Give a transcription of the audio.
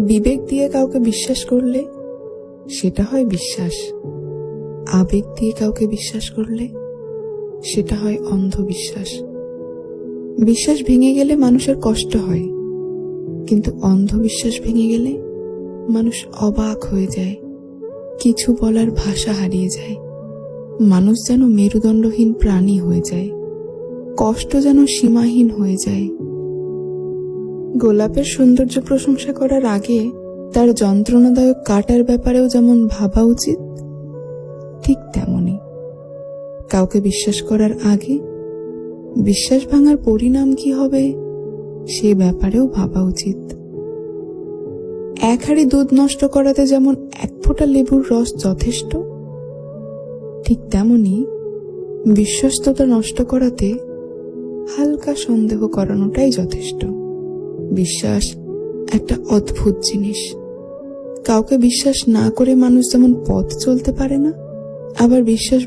বিবেক দিয়ে কাউকে বিশ্বাস করলে সেটা হয় বিশ্বাস, আবেগ দিয়ে কাউকে বিশ্বাস করলে সেটা হয় অন্ধবিশ্বাস। বিশ্বাস ভেঙে গেলে মানুষের কষ্ট হয়, কিন্তু অন্ধবিশ্বাস ভেঙে গেলে মানুষ অবাক হয়ে যায়, কিছু বলার ভাষা হারিয়ে যায়। মানুষ যেন মেরুদণ্ডহীন প্রাণী হয়ে যায়, কষ্ট যেন সীমাহীন হয়ে যায়। গোলাপের সৌন্দর্য প্রশংসা করার আগে তার যন্ত্রণাদায়ক কাটার ব্যাপারেও যেমন ভাবা উচিত, ঠিক তেমনি কাউকে বিশ্বাস করার আগে বিশ্বাস ভাঙার পরিণাম কি হবে সে ব্যাপারেও ভাবা উচিত। এক হাঁড়ি দুধ নষ্ট করাতে যেমন এক ফোঁটা লেবুর রস যথেষ্ট, ঠিক তেমনি বিশ্বস্ততা নষ্ট করাতে হালকা সন্দেহ করানোটাই যথেষ্ট। বিশ্বাস একটা অদ্ভুত জিনিস। কাউকে বিশ্বাস না করে মানুষ যেমন পথ চলতে পারে না, আবার বিশ্বাস